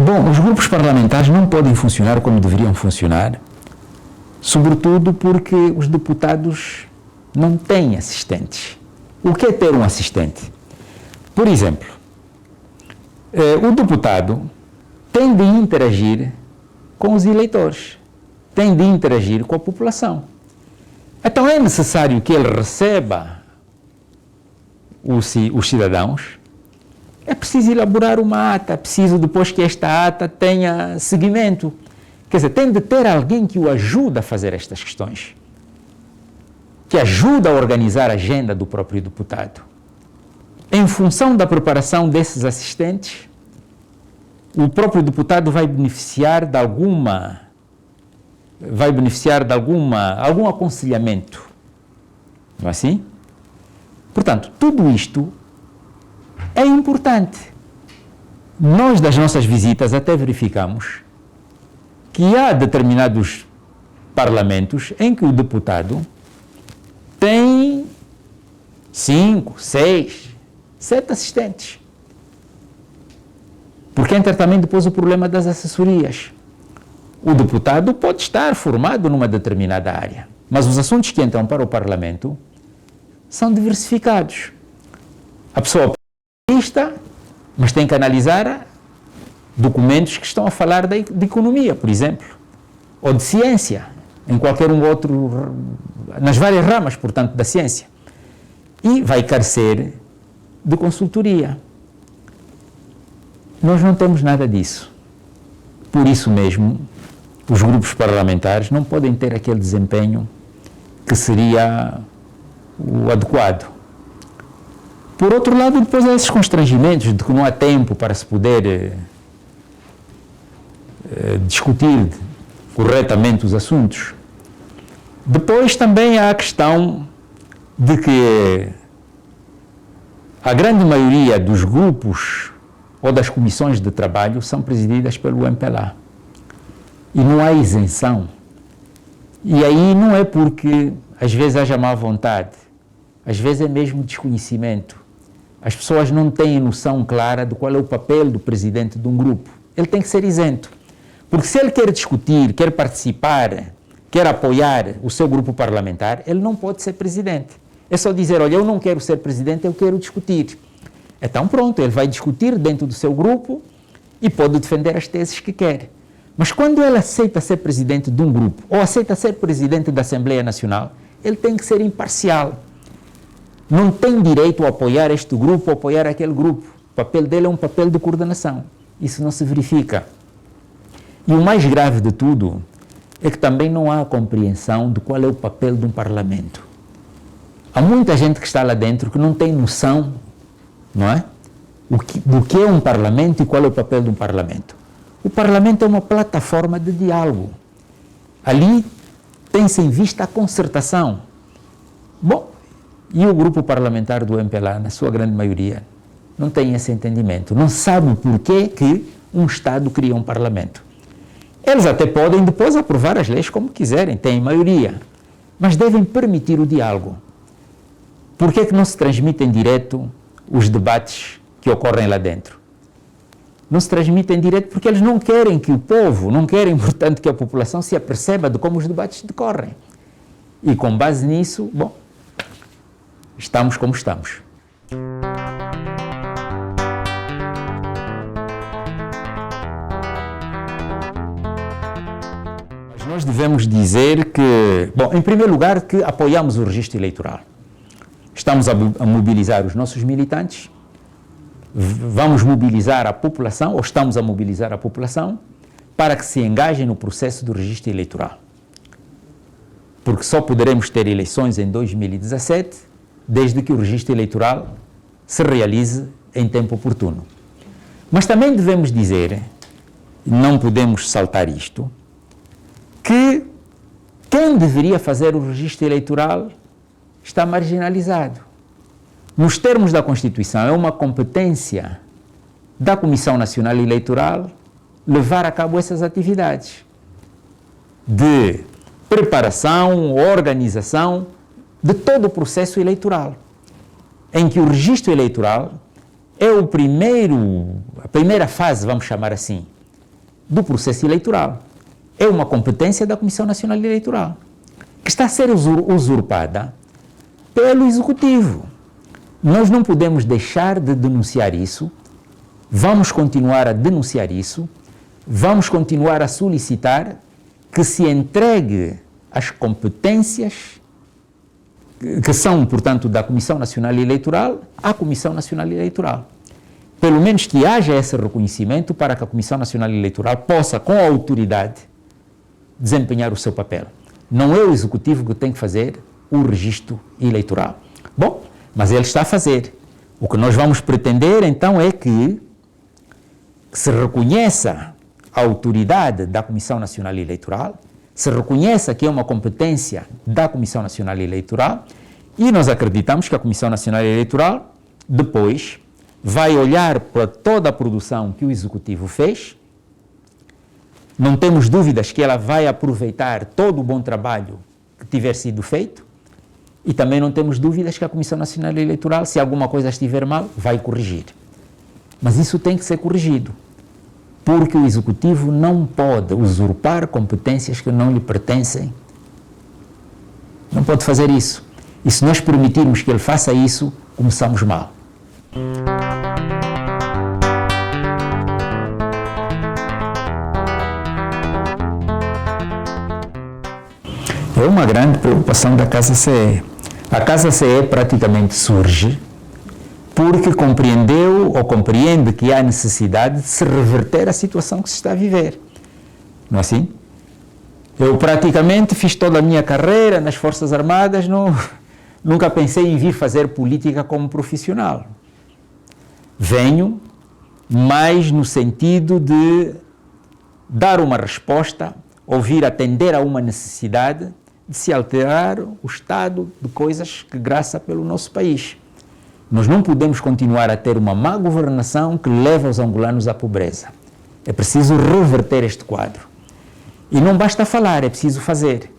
Bom, os grupos parlamentares não podem funcionar como deveriam funcionar, sobretudo porque os deputados não têm assistentes. O que é ter um assistente? Por exemplo, o deputado tem de interagir com os eleitores, tem de interagir com a população. Então é necessário que ele receba os cidadãos, é preciso elaborar uma ata, é preciso depois que esta ata tenha seguimento. Quer dizer, tem de ter alguém que o ajude a fazer estas questões, que ajude a organizar a agenda do próprio deputado. Em função da preparação desses assistentes, o próprio deputado vai beneficiar de algum aconselhamento, não é assim? Portanto, tudo isto é importante. Nós, das nossas visitas, até verificamos que há determinados parlamentos em que o deputado tem 5, 6, 7 assistentes. Porque entra também depois o problema das assessorias. O deputado pode estar formado numa determinada área, mas os assuntos que entram para o Parlamento são diversificados. A pessoa lista, mas tem que analisar documentos que estão a falar de economia, por exemplo, ou de ciência, em qualquer outro, nas várias ramas, portanto, da ciência. E vai carecer de consultoria. Nós não temos nada disso. Por isso mesmo, os grupos parlamentares não podem ter aquele desempenho que seria o adequado. Por outro lado, depois há esses constrangimentos de que não há tempo para se poder discutir corretamente os assuntos. Depois também há a questão de que a grande maioria dos grupos ou das comissões de trabalho são presididas pelo MPLA. E não há isenção. E aí não é porque às vezes haja má vontade, às vezes é mesmo desconhecimento. As pessoas não têm noção clara de qual é o papel do presidente de um grupo. Ele tem que ser isento. Porque se ele quer discutir, quer participar, quer apoiar o seu grupo parlamentar, ele não pode ser presidente. É só dizer, olha, eu não quero ser presidente, eu quero discutir. Então pronto, ele vai discutir dentro do seu grupo e pode defender as teses que quer. Mas quando ele aceita ser presidente de um grupo ou aceita ser presidente da Assembleia Nacional, ele tem que ser imparcial. Não tem direito a apoiar este grupo ou apoiar aquele grupo. O papel dele é um papel de coordenação. Isso não se verifica. E o mais grave de tudo é que também não há compreensão de qual é o papel de um parlamento. Há muita gente que está lá dentro que não tem noção, não é? Do que é um parlamento e qual é o papel de um parlamento. O parlamento é uma plataforma de diálogo. Ali tem-se em vista a concertação. Bom, e o grupo parlamentar do MPLA, na sua grande maioria, não tem esse entendimento. Não sabe por que um Estado cria um parlamento. Eles até podem depois aprovar as leis como quiserem, têm maioria, mas devem permitir o diálogo. Por que não se transmitem direto os debates que ocorrem lá dentro? Não se transmitem direto porque eles não querem que o povo, não querem, portanto, que a população se aperceba de como os debates decorrem. E com base nisso, bom, estamos como estamos. Mas nós devemos dizer que, bom, em primeiro lugar, que apoiamos o registro eleitoral. Estamos a mobilizar os nossos militantes, vamos mobilizar a população, ou estamos a mobilizar a população, para que se engajem no processo do registro eleitoral. Porque só poderemos ter eleições em 2017, desde que o registro eleitoral se realize em tempo oportuno. Mas também devemos dizer, não podemos saltar isto, que quem deveria fazer o registro eleitoral está marginalizado. Nos termos da Constituição, é uma competência da Comissão Nacional Eleitoral levar a cabo essas atividades de preparação, organização de todo o processo eleitoral, em que o registro eleitoral é a primeira fase, vamos chamar assim, do processo eleitoral. É uma competência da Comissão Nacional Eleitoral, que está a ser usurpada pelo Executivo. Nós não podemos deixar de denunciar isso, vamos continuar a denunciar isso, vamos continuar a solicitar que se entregue as competências que são, portanto, da Comissão Nacional Eleitoral à Comissão Nacional Eleitoral. Pelo menos que haja esse reconhecimento para que a Comissão Nacional Eleitoral possa, com a autoridade, desempenhar o seu papel. Não é o Executivo que tem que fazer o registro eleitoral. Bom, mas ele está a fazer. O que nós vamos pretender, então, é que se reconheça a autoridade da Comissão Nacional Eleitoral, se reconheça que é uma competência da Comissão Nacional Eleitoral, e nós acreditamos que a Comissão Nacional Eleitoral, depois, vai olhar para toda a produção que o Executivo fez. Não temos dúvidas que ela vai aproveitar todo o bom trabalho que tiver sido feito, e também não temos dúvidas que a Comissão Nacional Eleitoral, se alguma coisa estiver mal, vai corrigir. Mas isso tem que ser corrigido, porque o Executivo não pode usurpar competências que não lhe pertencem. Não pode fazer isso. E se nós permitirmos que ele faça isso, começamos mal. É uma grande preocupação da Casa CE. A Casa CE praticamente surge porque compreendeu ou compreende que há necessidade de se reverter a situação que se está a viver. Não é assim? Eu praticamente fiz toda a minha carreira nas Forças Armadas, nunca pensei em vir fazer política como profissional. Venho mais no sentido de dar uma resposta, ou vir atender a uma necessidade de se alterar o estado de coisas que graça pelo nosso país. Nós não podemos continuar a ter uma má governação que leva os angolanos à pobreza. É preciso reverter este quadro. E não basta falar, é preciso fazer.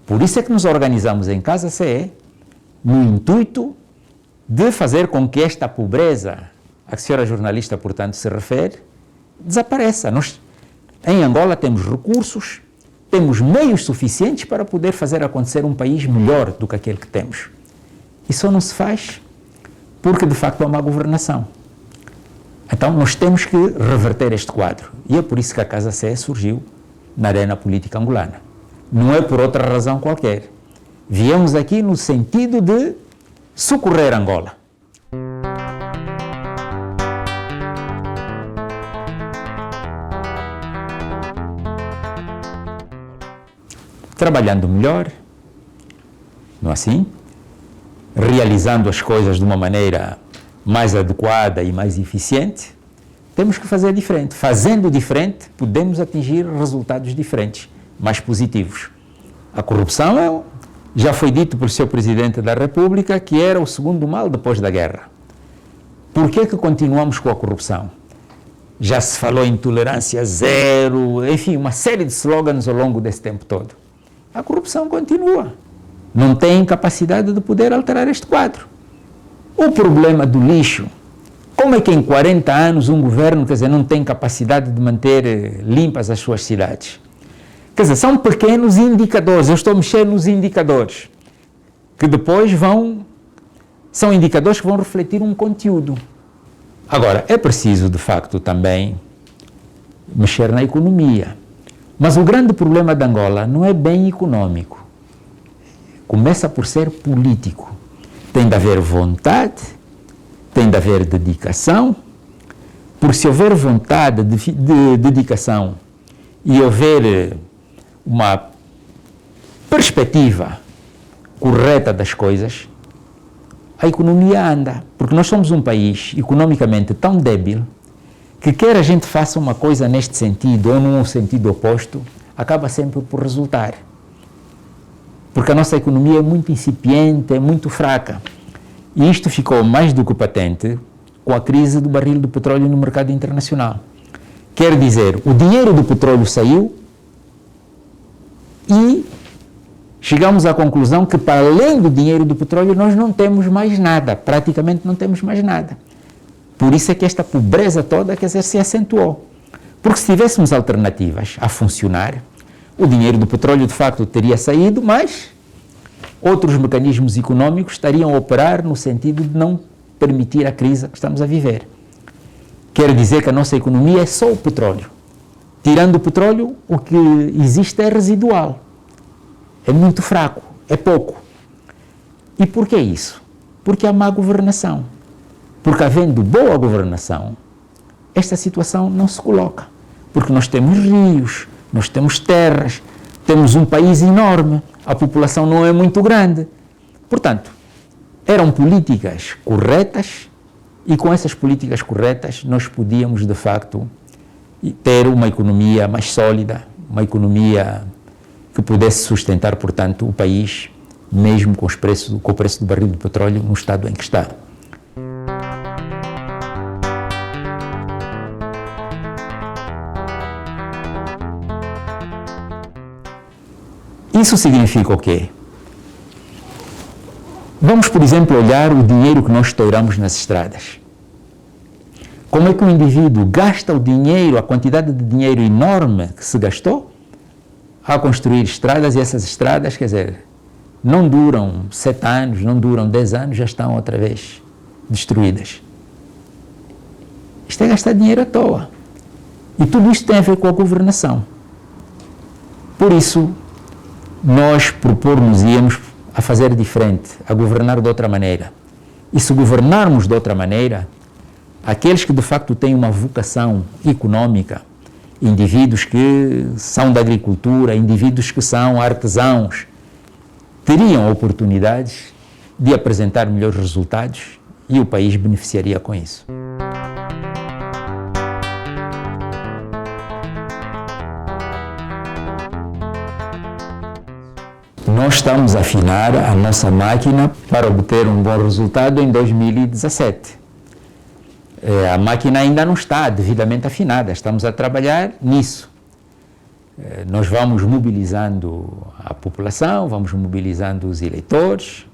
Por isso é que nos organizamos em Casa CE, no intuito de fazer com que esta pobreza, a que a senhora jornalista, portanto, se refere, desapareça. Nós, em Angola, temos recursos, temos meios suficientes para poder fazer acontecer um país melhor do que aquele que temos. E só não se faz porque, de facto, há má governação. Então, nós temos que reverter este quadro. E é por isso que a Casa CE surgiu na arena política angolana. Não é por outra razão qualquer. Viemos aqui no sentido de socorrer Angola. Trabalhando melhor, não é assim? Realizando as coisas de uma maneira mais adequada e mais eficiente, temos que fazer diferente. Fazendo diferente, podemos atingir resultados diferentes, mais positivos. A corrupção já foi dito pelo Sr. Presidente da República que era o segundo mal depois da guerra. Por que continuamos com a corrupção? Já se falou em tolerância zero, enfim, uma série de slogans ao longo desse tempo todo. A corrupção continua. Não tem capacidade de poder alterar este quadro. O problema do lixo, como é que em 40 anos um governo, não tem capacidade de manter limpas as suas cidades? São pequenos indicadores, eu estou a mexer nos indicadores, que depois são indicadores que vão refletir um conteúdo. Agora, é preciso, de facto, também mexer na economia. Mas o grande problema de Angola não é bem econômico. Começa por ser político. Tem de haver vontade, tem de haver dedicação, porque se houver vontade de dedicação e houver uma perspectiva correta das coisas, a economia anda. Porque nós somos um país economicamente tão débil que quer a gente faça uma coisa neste sentido ou num sentido oposto, acaba sempre por resultar. Porque a nossa economia é muito incipiente, é muito fraca. E isto ficou mais do que patente com a crise do barril do petróleo no mercado internacional. Quer dizer, o dinheiro do petróleo saiu e chegamos à conclusão que, para além do dinheiro do petróleo, nós não temos mais nada, praticamente não temos mais nada. Por isso é que esta pobreza toda, se acentuou. Porque se tivéssemos alternativas a funcionar, o dinheiro do petróleo de facto teria saído, mas outros mecanismos econômicos estariam a operar no sentido de não permitir a crise que estamos a viver. Quer dizer que a nossa economia é só o petróleo. Tirando o petróleo, o que existe é residual. É muito fraco, é pouco. E por que isso? Porque há má governação. Porque havendo boa governação, esta situação não se coloca. Porque nós temos rios, nós temos terras, temos um país enorme, a população não é muito grande. Portanto, eram políticas corretas e com essas políticas corretas nós podíamos, de facto, ter uma economia mais sólida, uma economia que pudesse sustentar, portanto, o país, mesmo com o preço do barril de petróleo no estado em que está. Isso significa o quê? Vamos, por exemplo, olhar o dinheiro que nós estouramos nas estradas. Como é que o indivíduo gasta o dinheiro, a quantidade de dinheiro enorme que se gastou a construir estradas, e essas estradas, quer dizer, não duram 7 anos, não duram 10 anos, já estão outra vez destruídas. Isto é gastar dinheiro à toa. E tudo isto tem a ver com a governação. Por isso, nós propor-nos-íamos a fazer diferente, a governar de outra maneira. E se governarmos de outra maneira, aqueles que de facto têm uma vocação econômica, indivíduos que são da agricultura, indivíduos que são artesãos, teriam oportunidades de apresentar melhores resultados e o país beneficiaria com isso. Nós estamos a afinar a nossa máquina para obter um bom resultado em 2017. A máquina ainda não está devidamente afinada, estamos a trabalhar nisso. Nós vamos mobilizando a população, vamos mobilizando os eleitores,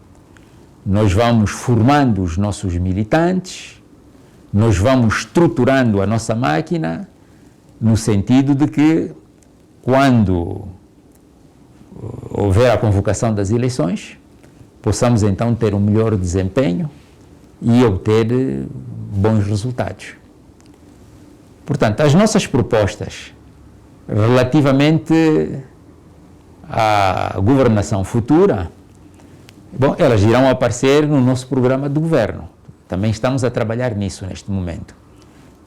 nós vamos formando os nossos militantes, nós vamos estruturando a nossa máquina no sentido de que, quando houver a convocação das eleições, possamos então ter um melhor desempenho e obter bons resultados. Portanto, as nossas propostas relativamente à governação futura, bom, elas irão aparecer no nosso programa do governo. Também estamos a trabalhar nisso neste momento.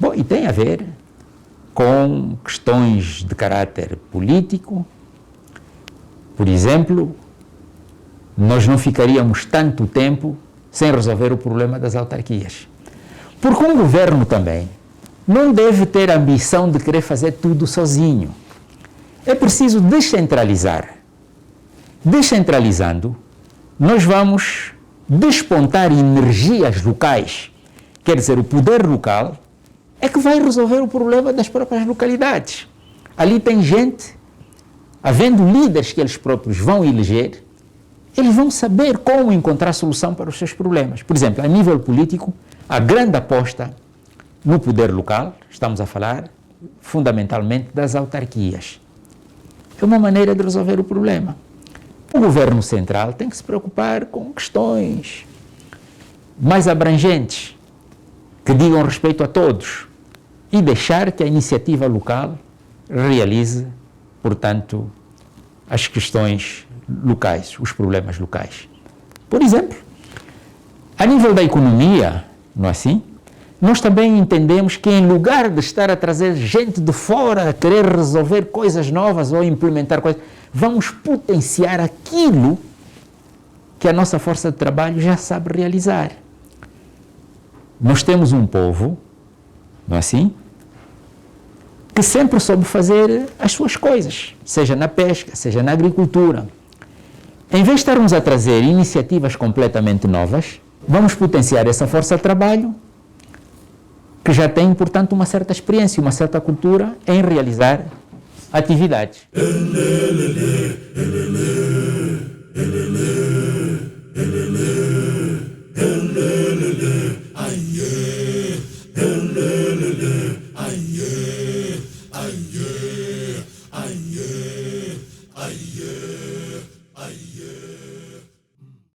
Bom, e tem a ver com questões de caráter político. Por exemplo, nós não ficaríamos tanto tempo sem resolver o problema das autarquias. Porque um governo também não deve ter a ambição de querer fazer tudo sozinho. É preciso descentralizar. Descentralizando, nós vamos despontar energias locais. Quer dizer, o poder local é que vai resolver o problema das próprias localidades. Ali tem gente, havendo líderes que eles próprios vão eleger, eles vão saber como encontrar solução para os seus problemas. Por exemplo, a nível político, a grande aposta no poder local, estamos a falar fundamentalmente das autarquias. É uma maneira de resolver o problema. O governo central tem que se preocupar com questões mais abrangentes, que digam respeito a todos, e deixar que a iniciativa local realize, portanto, as questões locais, os problemas locais. Por exemplo, a nível da economia, não é assim? Nós também entendemos que, em lugar de estar a trazer gente de fora a querer resolver coisas novas ou implementar coisas, vamos potenciar aquilo que a nossa força de trabalho já sabe realizar. Nós temos um povo, não é assim? Que sempre soube fazer as suas coisas, seja na pesca, seja na agricultura. Em vez de estarmos a trazer iniciativas completamente novas, vamos potenciar essa força de trabalho que já tem, portanto, uma certa experiência, uma certa cultura em realizar atividades. Aye.